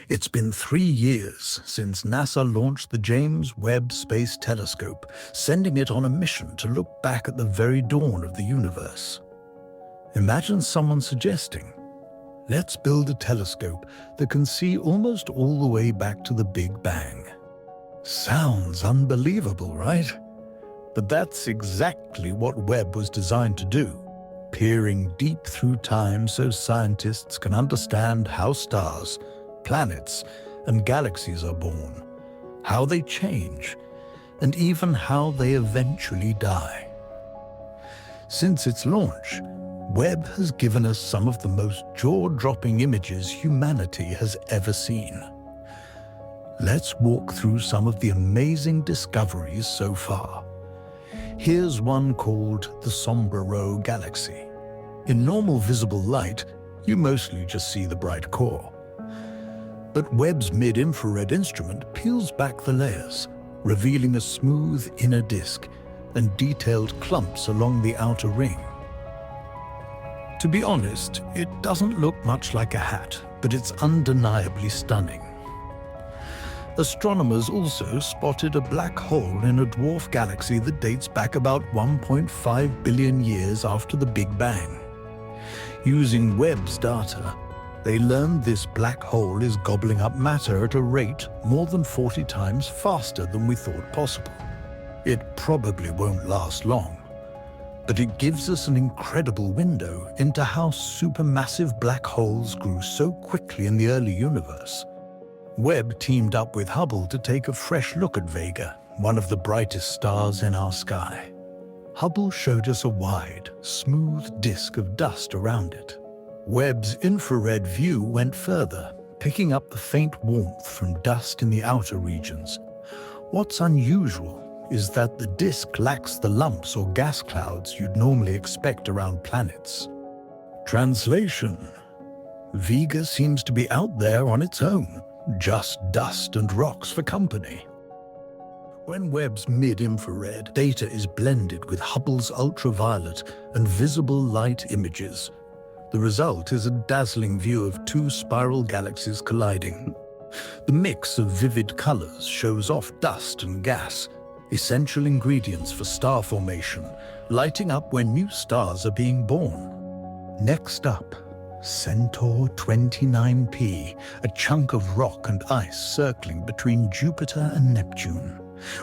It's been 3 years since NASA launched the James Webb Space Telescope, sending it on a mission to look back at the very dawn of the universe. Imagine someone suggesting, let's build a telescope that can see almost all the way back to the Big Bang. Sounds unbelievable, right? But that's exactly what Webb was designed to do, peering deep through time so scientists can understand how stars, planets, and galaxies are born, how they change, and even how they eventually die. Since its launch, Webb has given us some of the most jaw-dropping images humanity has ever seen. Let's walk through some of the amazing discoveries so far. Here's one called the Sombrero galaxy. In normal visible light, you mostly just see the bright core. But Webb's mid-infrared instrument peels back the layers, revealing a smooth inner disk and detailed clumps along the outer ring. To be honest, it doesn't look much like a hat, but it's undeniably stunning. Astronomers also spotted a black hole in a dwarf galaxy that dates back about 1.5 billion years after the Big Bang. Using Webb's data, they learned this black hole is gobbling up matter at a rate more than 40 times faster than we thought possible. It probably won't last long, but it gives us an incredible window into how supermassive black holes grew so quickly in the early universe. Webb teamed up with Hubble to take a fresh look at Vega, one of the brightest stars in our sky. Hubble showed us a wide, smooth disk of dust around it. Webb's infrared view went further, picking up the faint warmth from dust in the outer regions. What's unusual is that the disk lacks the lumps or gas clouds you'd normally expect around planets. Translation: Vega seems to be out there on its own, just dust and rocks for company. When Webb's mid-infrared data is blended with Hubble's ultraviolet and visible light images, the result is a dazzling view of two spiral galaxies colliding. The mix of vivid colors shows off dust and gas, essential ingredients for star formation, lighting up when new stars are being born. Next up, Centaur 29P, a chunk of rock and ice circling between Jupiter and Neptune.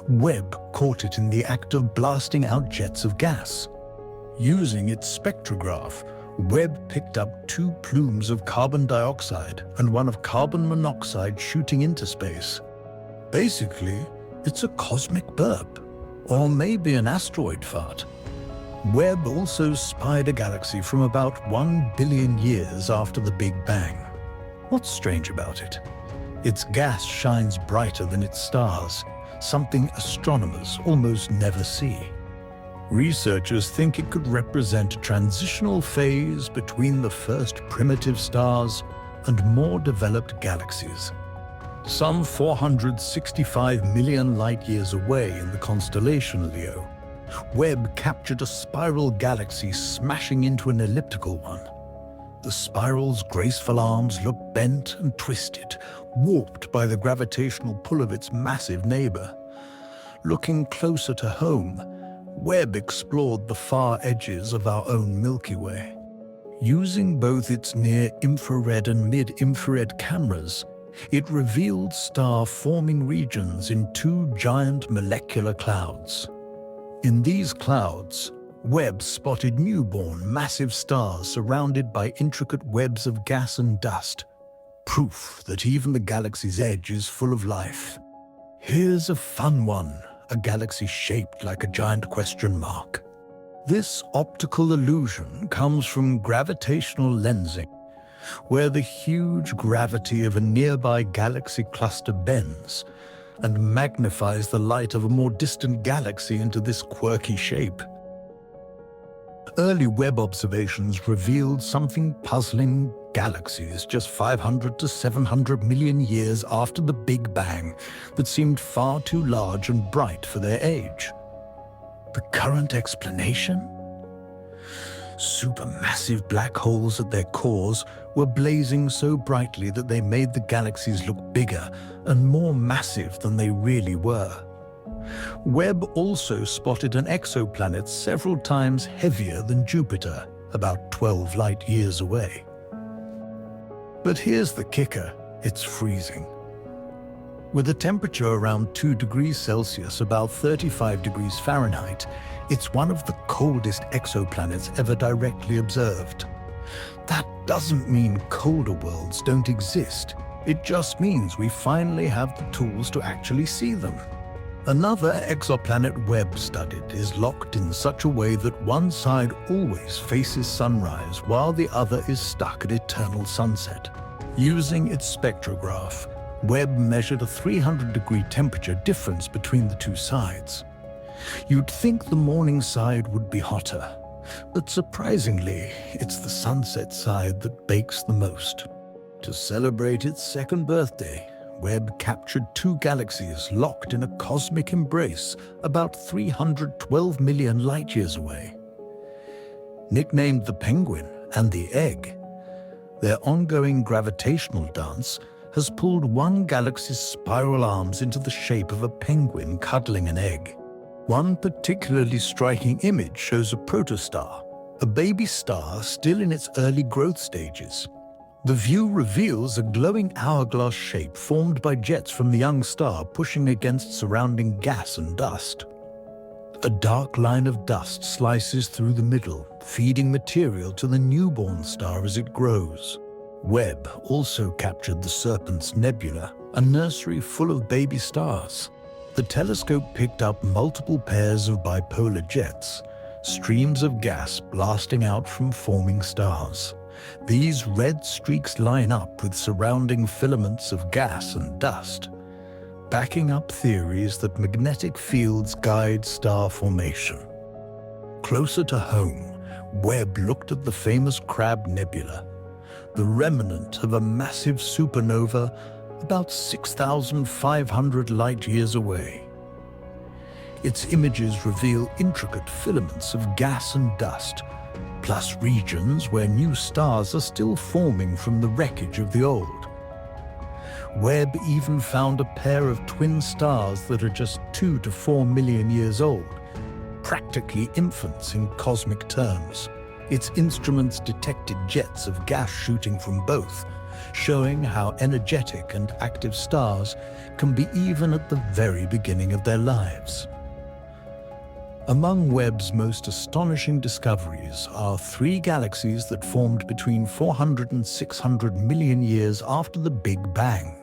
Webb caught it in the act of blasting out jets of gas. Using its spectrograph, Webb picked up 2 plumes of carbon dioxide and one of carbon monoxide shooting into space. Basically, it's a cosmic burp, or maybe an asteroid fart. Webb also spied a galaxy from about 1 billion years after the Big Bang. What's strange about it? Its gas shines brighter than its stars, something astronomers almost never see. Researchers think it could represent a transitional phase between the first primitive stars and more developed galaxies. Some 465 million light-years away in the constellation Leo, Webb captured a spiral galaxy smashing into an elliptical one. The spiral's graceful arms look bent and twisted, warped by the gravitational pull of its massive neighbor. Looking closer to home, Webb explored the far edges of our own Milky Way. Using both its near-infrared and mid-infrared cameras, it revealed star-forming regions in 2 giant molecular clouds. In these clouds, Webb spotted newborn massive stars surrounded by intricate webs of gas and dust, proof that even the galaxy's edge is full of life. Here's a fun one, a galaxy shaped like a giant question mark. This optical illusion comes from gravitational lensing, where the huge gravity of a nearby galaxy cluster bends and magnifies the light of a more distant galaxy into this quirky shape. Early Webb observations revealed something puzzling: galaxies just 500 to 700 million years after the Big Bang that seemed far too large and bright for their age. The current explanation? Supermassive black holes at their cores were blazing so brightly that they made the galaxies look bigger and more massive than they really were. Webb also spotted an exoplanet several times heavier than Jupiter, about 12 light years away. But here's the kicker: it's freezing. With a temperature around 2 degrees Celsius, about 35 degrees Fahrenheit, it's one of the coldest exoplanets ever directly observed. That doesn't mean colder worlds don't exist. It just means we finally have the tools to actually see them. Another exoplanet Webb studied is locked in such a way that one side always faces sunrise while the other is stuck at eternal sunset. Using its spectrograph, Webb measured a 300-degree temperature difference between the two sides. You'd think the morning side would be hotter, but surprisingly, it's the sunset side that bakes the most. To celebrate its second birthday, Webb captured 2 galaxies locked in a cosmic embrace about 312 million light-years away. Nicknamed the Penguin and the Egg, their ongoing gravitational dance has pulled one galaxy's spiral arms into the shape of a penguin cuddling an egg. One particularly striking image shows a protostar, a baby star still in its early growth stages. The view reveals a glowing hourglass shape formed by jets from the young star pushing against surrounding gas and dust. A dark line of dust slices through the middle, feeding material to the newborn star as it grows. Webb also captured the Serpent's Nebula, a nursery full of baby stars. The telescope picked up multiple pairs of bipolar jets, streams of gas blasting out from forming stars. These red streaks line up with surrounding filaments of gas and dust, backing up theories that magnetic fields guide star formation. Closer to home, Webb looked at the famous Crab Nebula, the remnant of a massive supernova about 6,500 light-years away. Its images reveal intricate filaments of gas and dust, plus regions where new stars are still forming from the wreckage of the old. Webb even found a pair of twin stars that are just 2 to 4 million years old, practically infants in cosmic terms. Its instruments detected jets of gas shooting from both, showing how energetic and active stars can be even at the very beginning of their lives. Among Webb's most astonishing discoveries are 3 galaxies that formed between 400 and 600 million years after the Big Bang.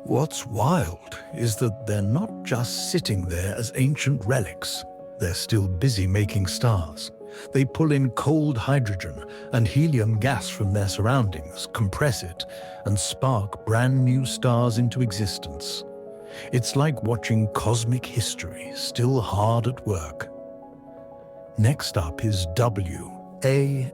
What's wild is that they're not just sitting there as ancient relics. They're still busy making stars. They pull in cold hydrogen and helium gas from their surroundings, compress it, and spark brand new stars into existence. It's like watching cosmic history still hard at work. Next up is WASP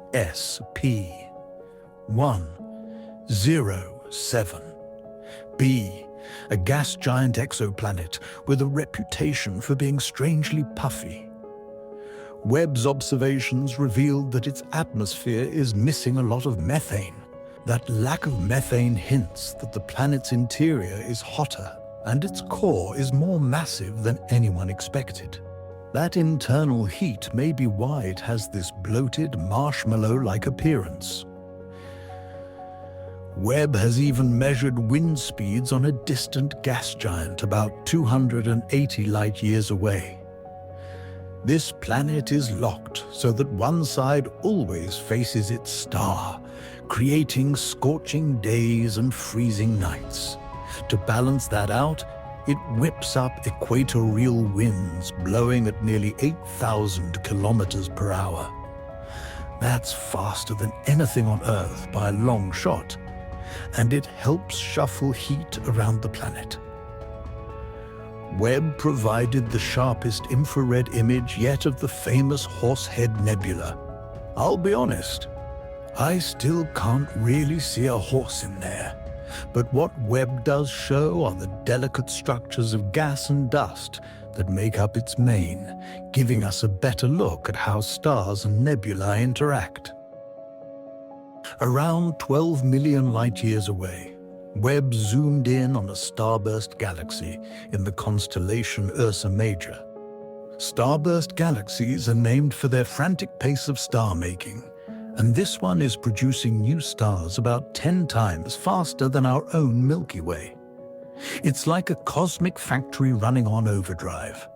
107b, a gas giant exoplanet with a reputation for being strangely puffy. Webb's observations revealed that its atmosphere is missing a lot of methane. That lack of methane hints that the planet's interior is hotter and its core is more massive than anyone expected. That internal heat may be why it has this bloated, marshmallow-like appearance. Webb has even measured wind speeds on a distant gas giant about 280 light-years away. This planet is locked so that one side always faces its star, creating scorching days and freezing nights. To balance that out, it whips up equatorial winds blowing at nearly 8,000 kilometers per hour. That's faster than anything on Earth by a long shot, and it helps shuffle heat around the planet. Webb provided the sharpest infrared image yet of the famous Horsehead Nebula. I'll be honest, I still can't really see a horse in there. But what Webb does show are the delicate structures of gas and dust that make up its mane, giving us a better look at how stars and nebulae interact. Around 12 million light-years away, Webb zoomed in on a starburst galaxy in the constellation Ursa Major. Starburst galaxies are named for their frantic pace of star-making, and this one is producing new stars about 10 times faster than our own Milky Way. It's like a cosmic factory running on overdrive.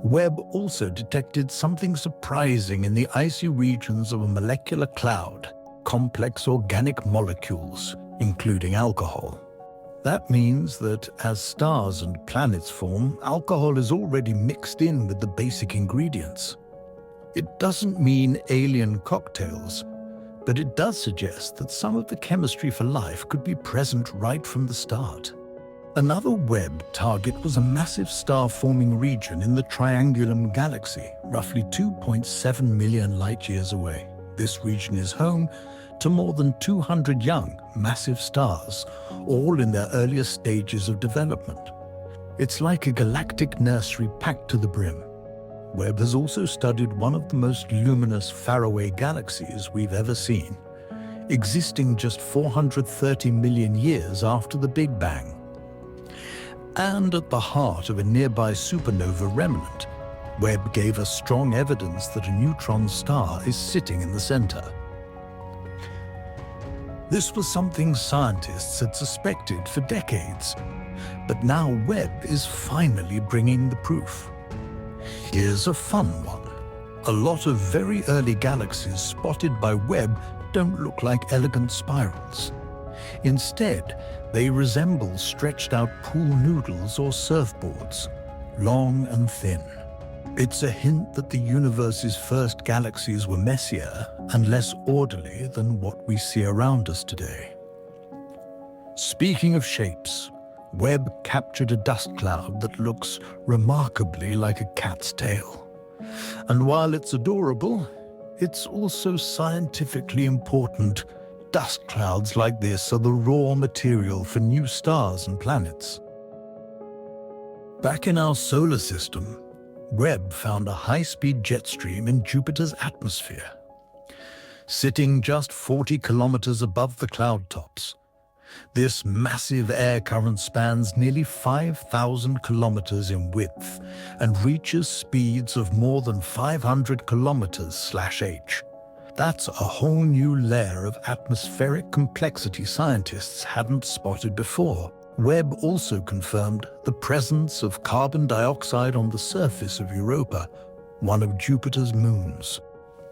Webb also detected something surprising in the icy regions of a molecular cloud, complex organic molecules, including alcohol. That means that as stars and planets form, alcohol is already mixed in with the basic ingredients. It doesn't mean alien cocktails, but it does suggest that some of the chemistry for life could be present right from the start. Another Webb target was a massive star-forming region in the Triangulum galaxy, roughly 2.7 million light-years away. This region is home to more than 200 young, massive stars, all in their earliest stages of development. It's like a galactic nursery packed to the brim. Webb has also studied one of the most luminous faraway galaxies we've ever seen, existing just 430 million years after the Big Bang. And at the heart of a nearby supernova remnant, Webb gave us strong evidence that a neutron star is sitting in the center. This was something scientists had suspected for decades, but now Webb is finally bringing the proof. Here's a fun one. A lot of very early galaxies spotted by Webb don't look like elegant spirals. Instead, they resemble stretched-out pool noodles or surfboards, long and thin. It's a hint that the universe's first galaxies were messier and less orderly than what we see around us today. Speaking of shapes, Webb captured a dust cloud that looks remarkably like a cat's tail. And while it's adorable, it's also scientifically important. Dust clouds like this are the raw material for new stars and planets. Back in our solar system, Webb found a high-speed jet stream in Jupiter's atmosphere. Sitting just 40 kilometers above the cloud tops, this massive air current spans nearly 5,000 kilometers in width and reaches speeds of more than 500 kilometers/h. That's a whole new layer of atmospheric complexity scientists hadn't spotted before. Webb also confirmed the presence of carbon dioxide on the surface of Europa, one of Jupiter's moons.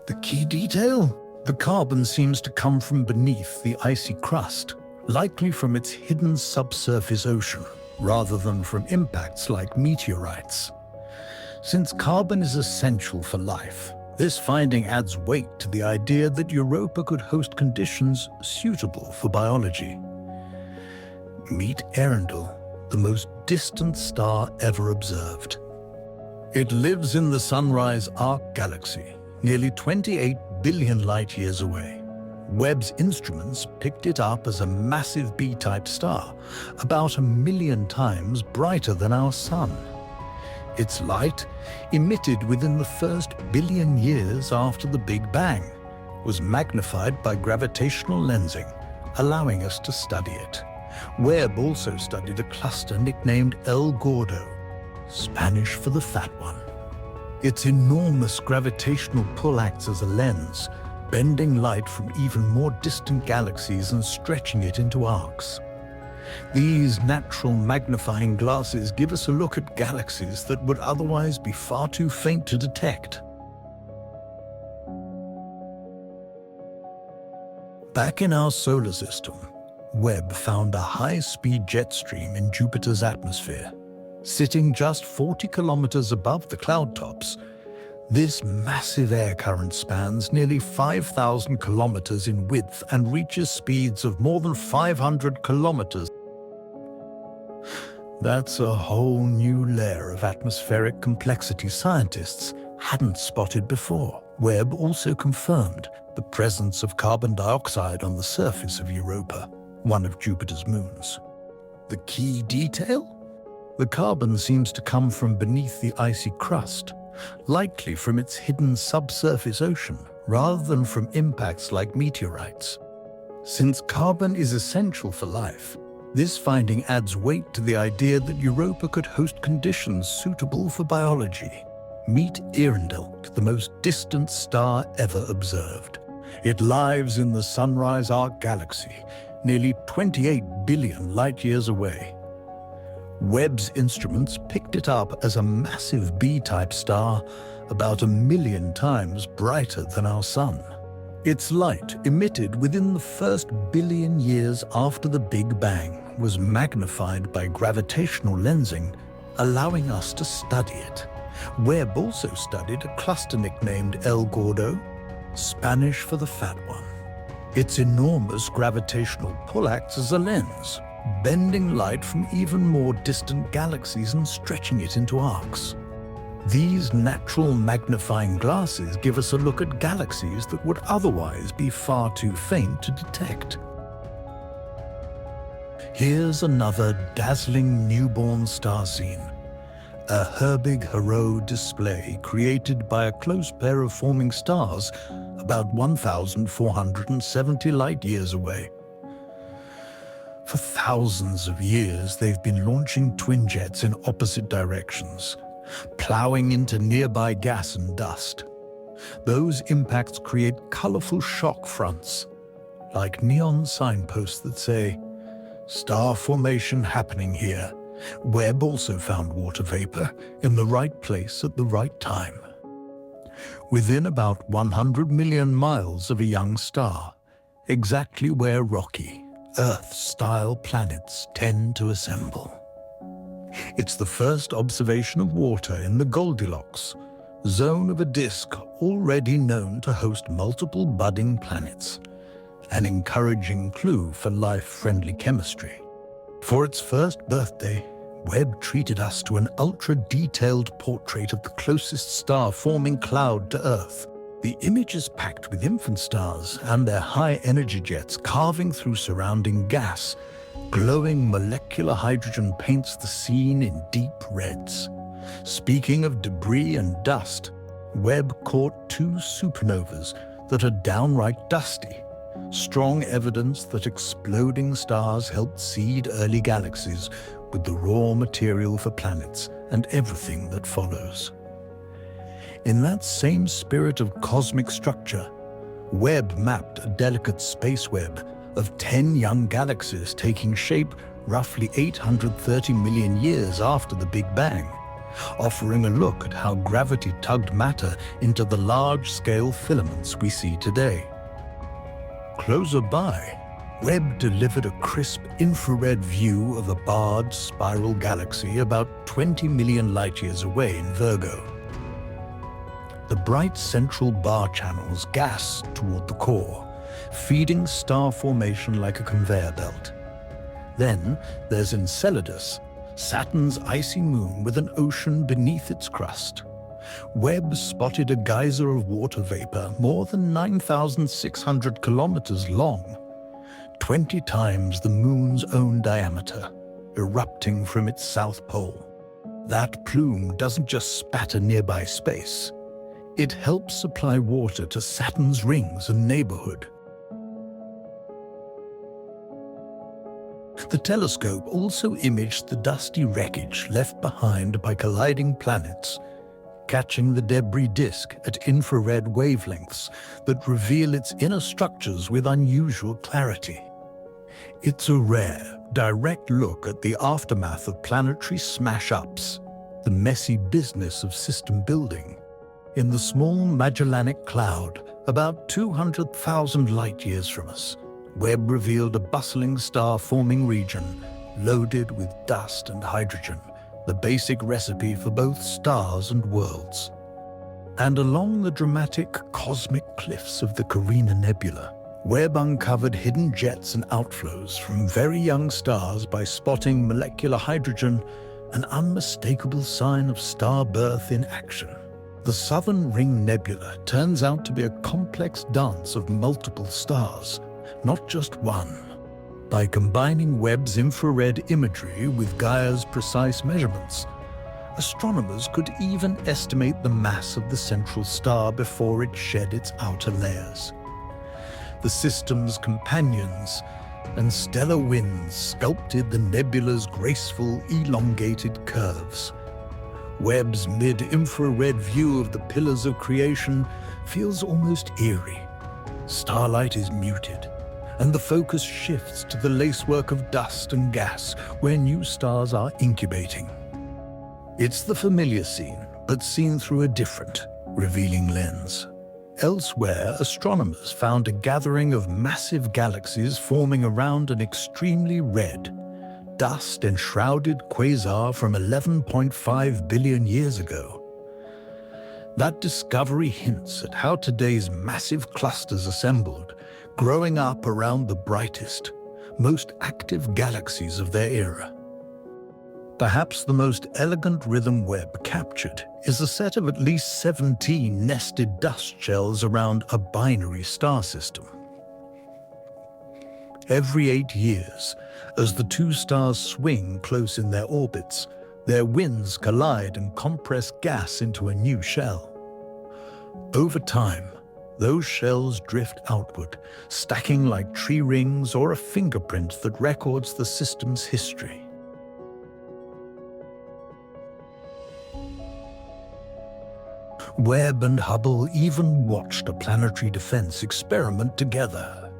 The key detail? The carbon seems to come from beneath the icy crust, likely from its hidden subsurface ocean, rather than from impacts like meteorites. Since carbon is essential for life, this finding adds weight to the idea that Europa could host conditions suitable for biology. Meet Earendel, the most distant star ever observed. It lives in the Sunrise Arc galaxy, nearly 28 billion light-years away. Webb's instruments picked it up as a massive B-type star, about 1 million times brighter than our Sun. Its light, emitted within the first billion years after the Big Bang, was magnified by gravitational lensing, allowing us to study it. Webb also studied a cluster nicknamed El Gordo, Spanish for the fat one. Its enormous gravitational pull acts as a lens, bending light from even more distant galaxies and stretching it into arcs. These natural magnifying glasses give us a look at galaxies that would otherwise be far too faint to detect. Back in our solar system, Webb found a high-speed jet stream in Jupiter's atmosphere. Sitting just 40 kilometers above the cloud tops, this massive air current spans nearly 5,000 kilometers in width and reaches speeds of more than 500 kilometers. That's a whole new layer of atmospheric complexity scientists hadn't spotted before. Webb also confirmed the presence of carbon dioxide on the surface of Europa, one of Jupiter's moons. The key detail? The carbon seems to come from beneath the icy crust, likely from its hidden subsurface ocean, rather than from impacts like meteorites. Since carbon is essential for life, this finding adds weight to the idea that Europa could host conditions suitable for biology. Meet Earendel, the most distant star ever observed. It lies in the Sunrise Arc Galaxy, nearly 28 billion light-years away. Webb's instruments picked it up as a massive B-type star, about 1 million times brighter than our Sun. Its light, emitted within the first billion years after the Big Bang, was magnified by gravitational lensing, allowing us to study it. Webb also studied a cluster nicknamed El Gordo, Spanish for the fat one. Its enormous gravitational pull acts as a lens, bending light from even more distant galaxies and stretching it into arcs. These natural magnifying glasses give us a look at galaxies that would otherwise be far too faint to detect. Here's another dazzling newborn star scene. A Herbig-Haro display created by a close pair of forming stars about 1,470 light-years away. For thousands of years, they've been launching twin jets in opposite directions, plowing into nearby gas and dust. Those impacts create colorful shock fronts, like neon signposts that say, "Star formation happening here." Webb also found water vapor in the right place at the right time. Within about 100 million miles of a young star, exactly where rocky, Earth-style planets tend to assemble. It's the first observation of water in the Goldilocks, zone of a disk already known to host multiple budding planets, an encouraging clue for life-friendly chemistry. For its first birthday, Webb treated us to an ultra-detailed portrait of the closest star-forming cloud to Earth. The image is packed with infant stars and their high-energy jets carving through surrounding gas. Glowing molecular hydrogen paints the scene in deep reds. Speaking of debris and dust, Webb caught 2 supernovas that are downright dusty, strong evidence that exploding stars helped seed early galaxies with the raw material for planets and everything that follows. In that same spirit of cosmic structure, Webb mapped a delicate space web of 10 young galaxies taking shape roughly 830 million years after the Big Bang, offering a look at how gravity tugged matter into the large-scale filaments we see today. Closer by, Webb delivered a crisp infrared view of a barred spiral galaxy about 20 million light-years away in Virgo. The bright central bar channels gas toward the core, feeding star formation like a conveyor belt. Then there's Enceladus, Saturn's icy moon with an ocean beneath its crust. Webb spotted a geyser of water vapor more than 9,600 kilometers long, 20 times the moon's own diameter, erupting from its south pole. That plume doesn't just spatter nearby space. It helps supply water to Saturn's rings and neighborhood. The telescope also imaged the dusty wreckage left behind by colliding planets, catching the debris disk at infrared wavelengths that reveal its inner structures with unusual clarity. It's a rare, direct look at the aftermath of planetary smash-ups, the messy business of system building. In the small Magellanic Cloud, about 200,000 light-years from us, Webb revealed a bustling star-forming region loaded with dust and hydrogen, the basic recipe for both stars and worlds. And along the dramatic cosmic cliffs of the Carina Nebula, Webb uncovered hidden jets and outflows from very young stars by spotting molecular hydrogen, an unmistakable sign of star birth in action. The Southern Ring Nebula turns out to be a complex dance of multiple stars, not just one. By combining Webb's infrared imagery with Gaia's precise measurements, astronomers could even estimate the mass of the central star before it shed its outer layers. the system's companions, and stellar winds sculpted the nebula's graceful, elongated curves. Webb's mid-infrared view of the pillars of creation feels almost eerie. Starlight is muted, and the focus shifts to the lacework of dust and gas where new stars are incubating. It's the familiar scene, but seen through a different, revealing lens. Elsewhere, astronomers found a gathering of massive galaxies forming around an extremely red, dust-enshrouded quasar from 11.5 billion years ago. That discovery hints at how today's massive clusters assembled, growing up around the brightest, most active galaxies of their era. Perhaps the most elegant rhythm Webb captured is a set of at least 17 nested dust shells around a binary star system. Every 8 years, as the two stars swing close in their orbits, their winds collide and compress gas into a new shell. Over time, those shells drift outward, stacking like tree rings or a fingerprint that records the system's history. Webb and Hubble even watched a planetary defense experiment together.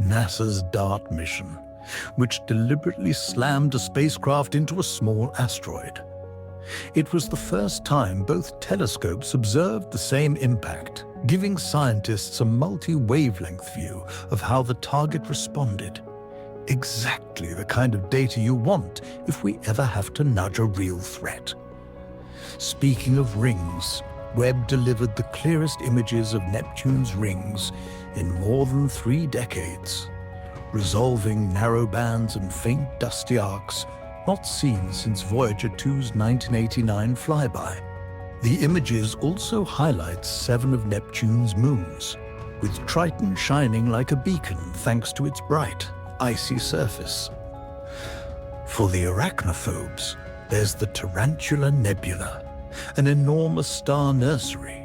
NASA's DART mission, which deliberately slammed a spacecraft into a small asteroid. It was the first time both telescopes observed the same impact, giving scientists a multi-wavelength view of how the target responded. Exactly the kind of data you want if we ever have to nudge a real threat. Speaking of rings, Webb delivered the clearest images of Neptune's rings in more than 3 decades, resolving narrow bands and faint dusty arcs not seen since Voyager 2's 1989 flyby. The images also highlight 7 of Neptune's moons, with Triton shining like a beacon thanks to its bright, icy surface. For the arachnophobes, there's the Tarantula Nebula, an enormous star nursery,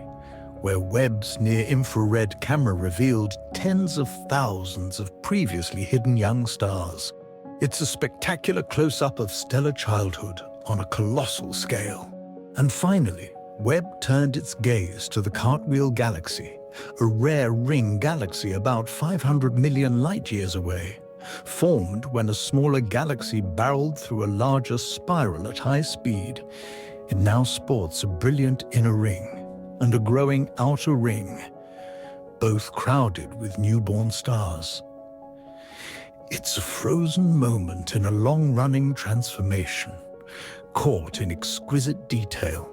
where Webb's near-infrared camera revealed tens of thousands of previously hidden young stars. It's a spectacular close-up of stellar childhood on a colossal scale. And finally, Webb turned its gaze to the Cartwheel Galaxy, a rare ring galaxy about 500 million light-years away, formed when a smaller galaxy barreled through a larger spiral at high speed. It now sports a brilliant inner ring and a growing outer ring, both crowded with newborn stars. It's a frozen moment in a long-running transformation, caught in exquisite detail.